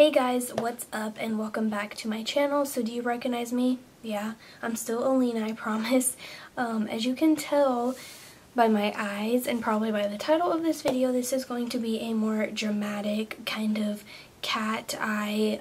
Hey guys, what's up and welcome back to my channel. So do you recognize me? Yeah, I'm still Aleena, I promise. As you can tell by my eyes and probably by the title of this video, this is going to be a more dramatic kind of cat eye,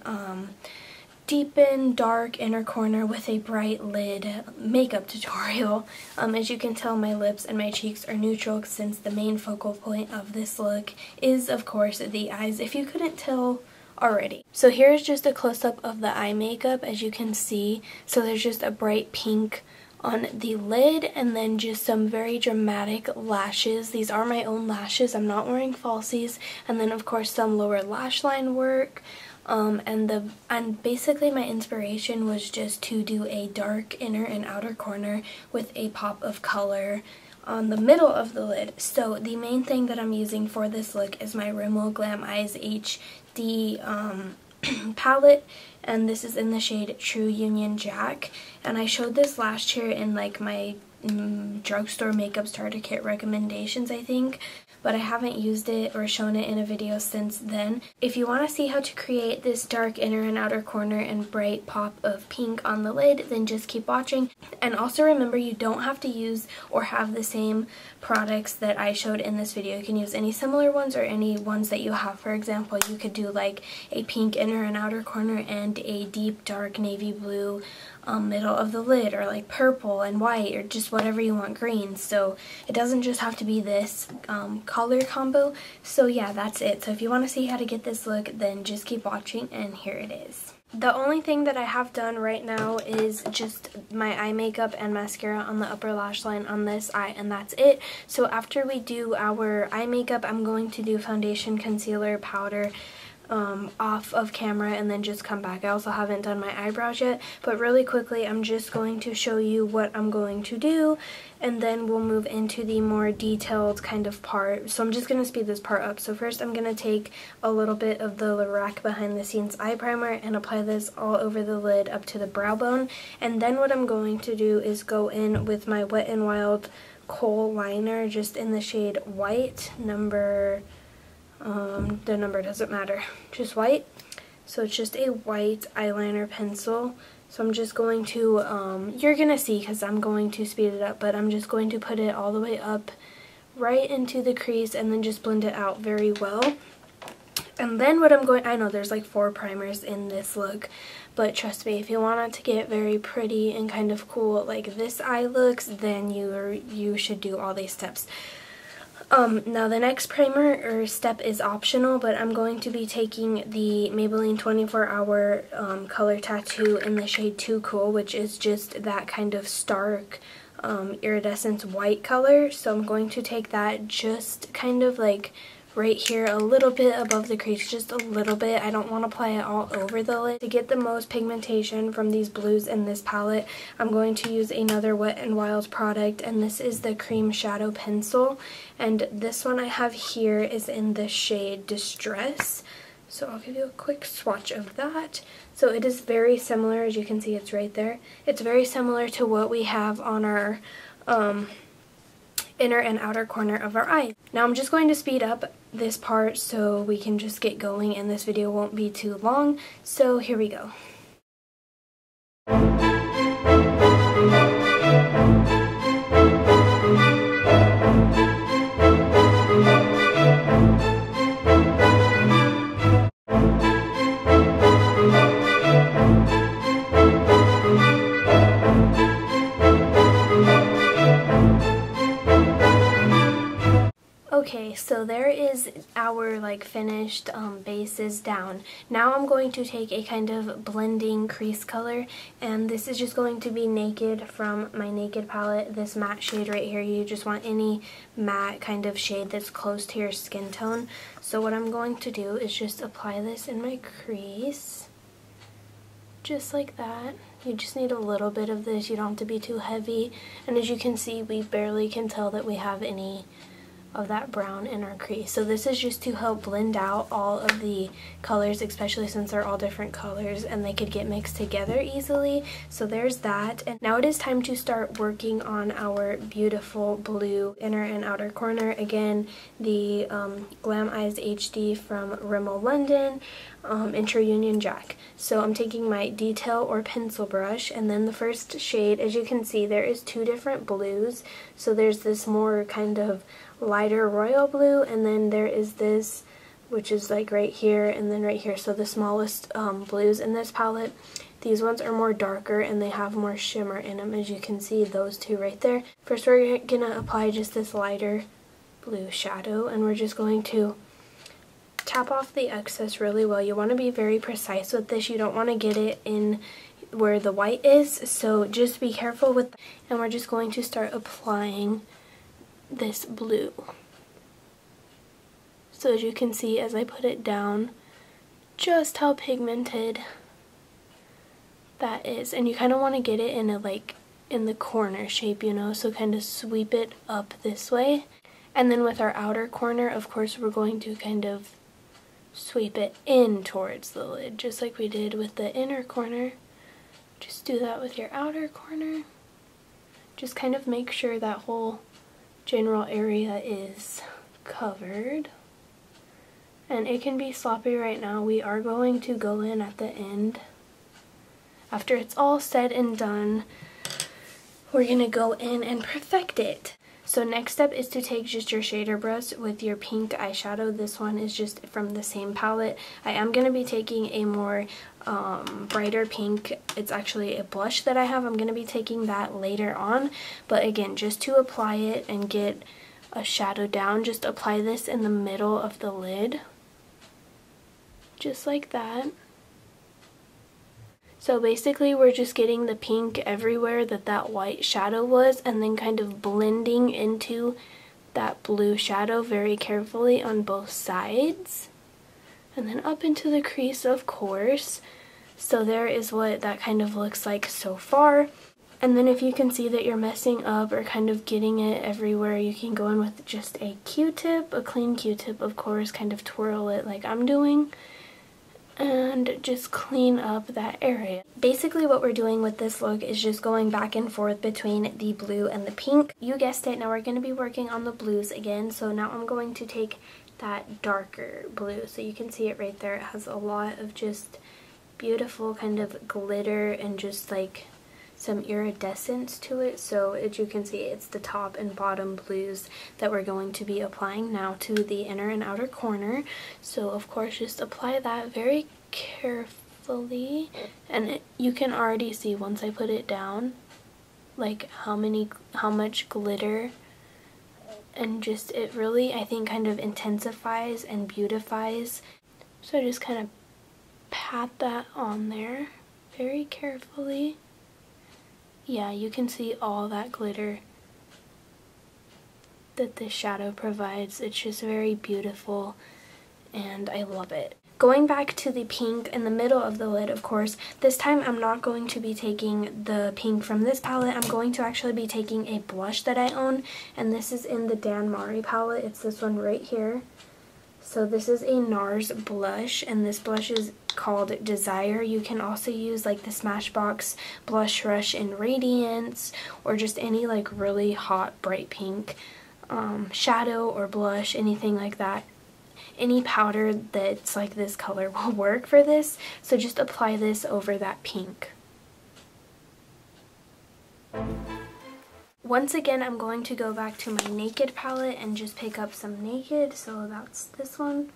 deepen dark inner corner with a bright lid makeup tutorial. As you can tell, my lips and my cheeks are neutral since the main focal point of this look is of course the eyes, if you couldn't tell already. So here's just a close-up of the eye makeup. As you can see, so there's just a bright pink on the lid and then just some very dramatic lashes. These are my own lashes, I'm not wearing falsies, and then of course some lower lash line work. And basically my inspiration was just to do a dark inner and outer corner with a pop of color on the middle of the lid. So the main thing that I'm using for this look is my Rimmel Glam Eyes HD palette, and this is in the shade True Union Jack. And I showed this last year in like my drugstore makeup starter kit recommendations, I think, but I haven't used it or shown it in a video since then. If you want to see how to create this dark inner and outer corner and bright pop of pink on the lid, then just keep watching. And also remember, you don't have to use or have the same products that I showed in this video. You can use any similar ones or any ones that you have. For example, you could do like a pink inner and outer corner and a deep dark navy blue middle of the lid, or like purple and white, or just whatever you want, green. So it doesn't just have to be this color combo. So yeah, that's it. So if you want to see how to get this look, then just keep watching, and here it is. The only thing that I have done right now is just my eye makeup and mascara on the upper lash line on this eye, and that's it. So after we do our eye makeup, I'm going to do foundation, concealer, powder off of camera and then just come back. I also haven't done my eyebrows yet, but really quickly I'm just going to show you what I'm going to do, and then we'll move into the more detailed kind of part. So I'm just going to speed this part up. So first I'm going to take a little bit of the Lorac Behind the Scenes eye primer and apply this all over the lid up to the brow bone, and then what I'm going to do is go in with my Wet n Wild Kohl liner just in the shade White, the number doesn't matter, just white. So it's just a white eyeliner pencil. So I'm just going to, you're gonna see because I'm going to speed it up, but I'm just going to put it all the way up right into the crease and then just blend it out very well. And then what I'm going, I know there's like 4 primers in this look, but trust me, if you want it to get very pretty and kind of cool like this eye looks, then you should do all these steps. Now the next primer or step is optional, but I'm going to be taking the Maybelline 24-Hour Color Tattoo in the shade Too Cool, which is just that kind of stark iridescent white color. So I'm going to take that just kind of like right here, a little bit above the crease, just a little bit. I don't want to apply it all over the lid. To get the most pigmentation from these blues in this palette, I'm going to use another Wet n Wild product, and this is the Creme Shadow Pencil, and this one I have here is in the shade Distress. So I'll give you a quick swatch of that. So it is very similar, as you can see, it's right there. It's very similar to what we have on our inner and outer corner of our eye. Now I'm just going to speed up this part so we can just get going and this video won't be too long. So here we go. Okay, so there is our like finished bases down. Now I'm going to take a kind of blending crease color, and this is just going to be Naked from my Naked palette, this matte shade right here. You just want any matte kind of shade that's close to your skin tone. So what I'm going to do is just apply this in my crease, just like that. You just need a little bit of this, you don't have to be too heavy, and as you can see, we barely can tell that we have any of that brown inner crease. So this is just to help blend out all of the colors, especially since they're all different colors and they could get mixed together easily. So there's that. And now it is time to start working on our beautiful blue inner and outer corner. Again, the Glam Eyes HD from Rimmel London, Intro Union Jack. So I'm taking my detail or pencil brush, and then the first shade, as you can see, there is two different blues. So there's this more kind of lighter royal blue, and then there is this, which is like right here and then right here. So the smallest blues in this palette. These ones are more darker and they have more shimmer in them, as you can see, those two right there. First we're gonna apply just this lighter blue shadow, and we're just going to tap off the excess really well. You want to be very precise with this. You don't want to get it in where the white is, so just be careful with that. And we're just going to start applying this blue. So as you can see, as I put it down, just how pigmented that is. And you kind of want to get it in a, like, in the corner shape, you know, so kind of sweep it up this way. And then with our outer corner, of course, we're going to kind of sweep it in towards the lid, just like we did with the inner corner. Just do that with your outer corner. Just kind of make sure that whole general area is covered. And it can be sloppy right now. We are going to go in at the end. After it's all said and done, we're going to go in and perfect it. So next step is to take just your shader brush with your pink eyeshadow. This one is just from the same palette. I am going to be taking a more brighter pink. It's actually a blush that I have. I'm going to be taking that later on. But again, just to apply it and get a shadow down, just apply this in the middle of the lid. Just like that. So basically we're just getting the pink everywhere that white shadow was, and then kind of blending into that blue shadow very carefully on both sides. And then up into the crease, of course. So there is what that kind of looks like so far. And then if you can see that you're messing up or kind of getting it everywhere, you can go in with just a Q-tip, a clean Q-tip, of course, kind of twirl it like I'm doing, and just clean up that area. Basically what we're doing with this look is just going back and forth between the blue and the pink. You guessed it, now we're going to be working on the blues again. So now I'm going to take that darker blue. So you can see it right there. It has a lot of just beautiful kind of glitter and just like some iridescence to it. So as you can see, it's the top and bottom blues that we're going to be applying now to the inner and outer corner. So of course just apply that very carefully, and you can already see once I put it down like how much glitter, and just it really, I think, kind of intensifies and beautifies. So just kind of pat that on there very carefully. Yeah, you can see all that glitter that this shadow provides. It's just very beautiful and I love it. Going back to the pink in the middle of the lid, of course, this time I'm not going to be taking the pink from this palette. I'm going to actually be taking a blush that I own, and this is in the Dan Mari palette. It's this one right here. So this is a NARS blush, and this blush is called Desire. You can also use like the Smashbox Blush Rush in Radiance, or just any like really hot bright pink shadow or blush, anything like that. Any powder that's like this color will work for this. So just apply this over that pink. Once again, I'm going to go back to my Naked palette and just pick up some Naked, so that's this one,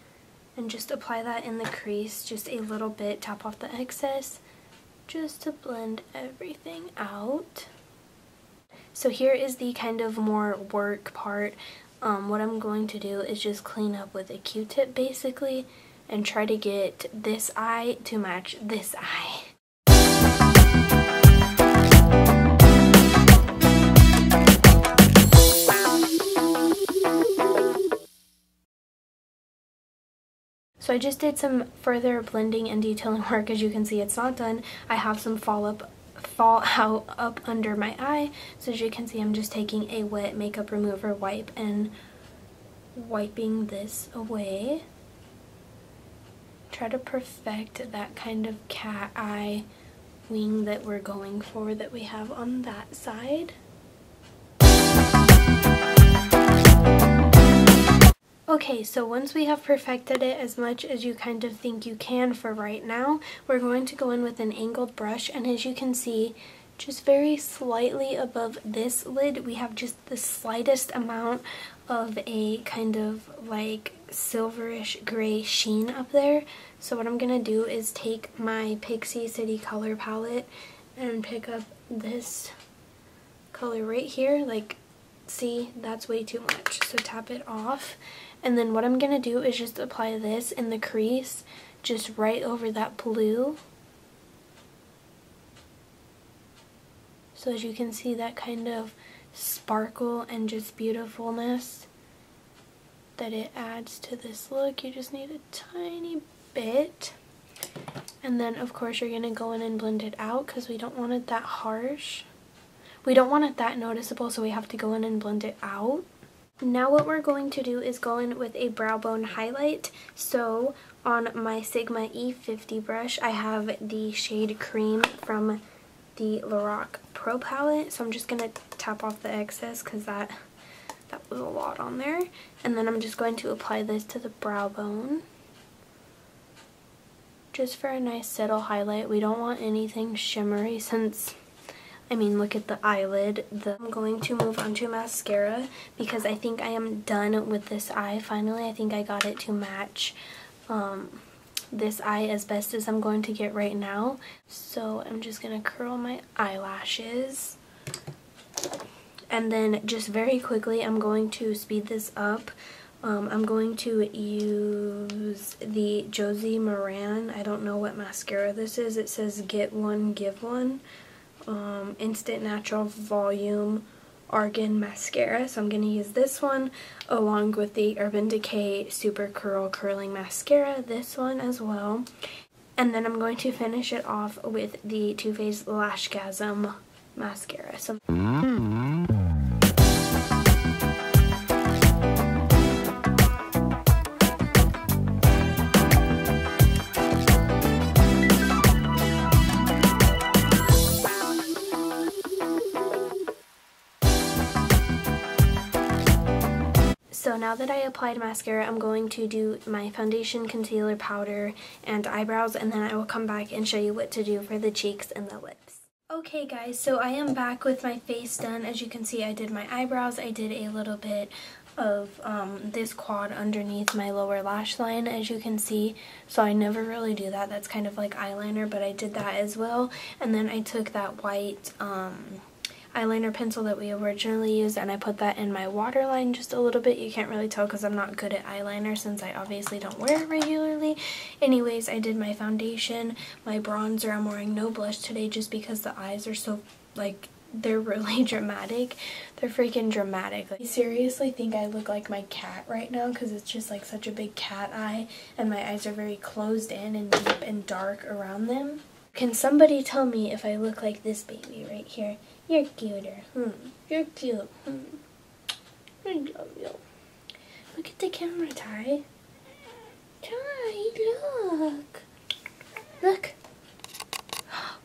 and just apply that in the crease, just a little bit, tap off the excess, just to blend everything out. So here is the kind of more work part. What I'm going to do is just clean up with a Q-tip basically, and try to get this eye to match this eye. So I just did some further blending and detailing work. As you can see, it's not done. I have some fallout up under my eye. So as you can see, I'm just taking a wet makeup remover wipe and wiping this away. Try to perfect that kind of cat eye wing that we're going for that we have on that side. Okay, so once we have perfected it as much as you kind of think you can for right now, we're going to go in with an angled brush, and as you can see, just very slightly above this lid, we have just the slightest amount of a kind of like silverish gray sheen up there. So what I'm gonna do is take my Pixie City color palette and pick up this color right here. Like, see, that's way too much, so tap it off. And then what I'm gonna do is just apply this in the crease, just right over that blue. So as you can see, that kind of sparkle and just beautifulness that it adds to this look. You just need a tiny bit. And then of course you're going to go in and blend it out because we don't want it that harsh. We don't want it that noticeable, so we have to go in and blend it out. Now what we're going to do is go in with a brow bone highlight. So on my Sigma E50 brush, I have the shade Creme from the Lorac Pro palette, so I'm just going to tap off the excess because that was a lot on there. And then I'm just going to apply this to the brow bone just for a nice subtle highlight. We don't want anything shimmery since, I mean, look at the eyelid. I'm going to move on to mascara because I think I am done with this eye finally. I think I got it to match this eye as best as I'm going to get right now. So I'm just going to curl my eyelashes. And then just very quickly, I'm going to speed this up. I'm going to use the Josie Maran. I don't know what mascara this is. It says Get One, Give One. Instant Natural Volume Argan Mascara. So I'm going to use this one along with the Urban Decay Supercurl Curling Mascara. This one as well. And then I'm going to finish it off with the Too Faced Lashgasm Mascara. So So now that I applied mascara, I'm going to do my foundation, concealer, powder, and eyebrows, and then I will come back and show you what to do for the cheeks and the lips. Okay guys, so I am back with my face done. As you can see, I did my eyebrows. I did a little bit of this quad underneath my lower lash line, as you can see. So I never really do that. That's kind of like eyeliner, but I did that as well. And then I took that white eyeliner pencil that we originally used and I put that in my waterline just a little bit. You can't really tell because I'm not good at eyeliner since I obviously don't wear it regularly. Anyways, I did my foundation, my bronzer. I'm wearing no blush today just because the eyes are so, like, they're really dramatic. They're freaking dramatic. Like, I seriously think I look like my cat right now because it's just like such a big cat eye and my eyes are very closed in and deep and dark around them. Can somebody tell me if I look like this baby right here? You're cuter. You're cute. I love you. Look at the camera, Ty. Ty, look. Look.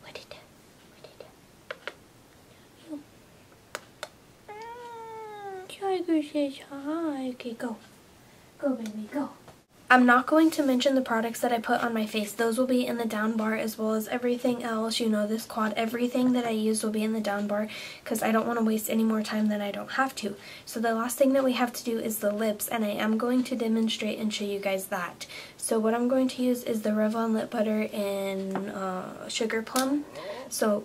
What did that? Tiger says hi. Okay, go. Go, baby, go. I'm not going to mention the products that I put on my face. Those will be in the down bar as well as everything else. You know, this quad, everything that I use will be in the down bar because I don't want to waste any more time than I don't have to. So the last thing that we have to do is the lips, and I am going to demonstrate and show you guys that. So what I'm going to use is the Revlon lip butter in Sugar Plum. So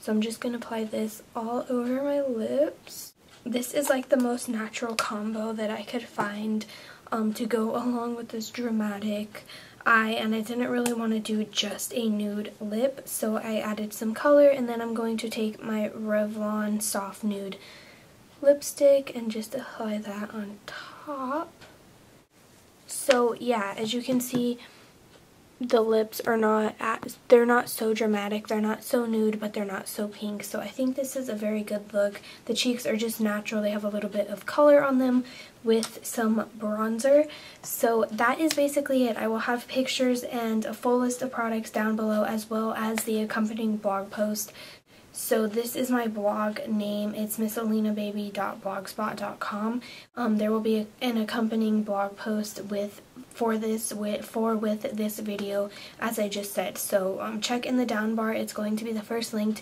I'm just going to apply this all over my lips. This is like the most natural combo that I could find to go along with this dramatic eye, and I didn't really want to do just a nude lip, so I added some color, and then I'm going to take my Revlon Soft Nude lipstick and just apply that on top. So yeah, as you can see, the lips are not, they're not so dramatic, they're not so nude, but they're not so pink. So I think this is a very good look. The cheeks are just natural. They have a little bit of color on them with some bronzer. So that is basically it. I will have pictures and a full list of products down below, as well as the accompanying blog post. So this is my blog name. It's MissAleenaBaby.blogspot.com. There will be an accompanying blog post with this video, as I just said. So check in the down bar. It's going to be the first link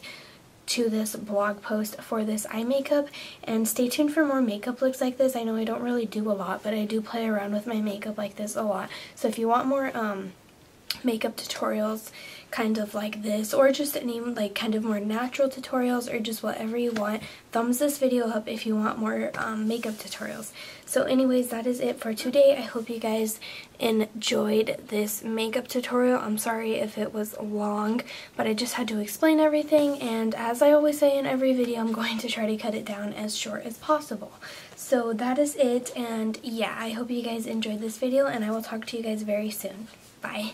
to this blog post for this eye makeup, and stay tuned for more makeup looks like this. I know I don't really do a lot, but I do play around with my makeup like this a lot. So if you want more makeup tutorials kind of like this, or just any like kind of more natural tutorials, or just whatever you want, thumbs this video up if you want more makeup tutorials. So anyways, that is it for today. I hope you guys enjoyed this makeup tutorial. I'm sorry if it was long, but I just had to explain everything, and as I always say in every video, I'm going to try to cut it down as short as possible. So that is it, and yeah, I hope you guys enjoyed this video, and I will talk to you guys very soon. Bye.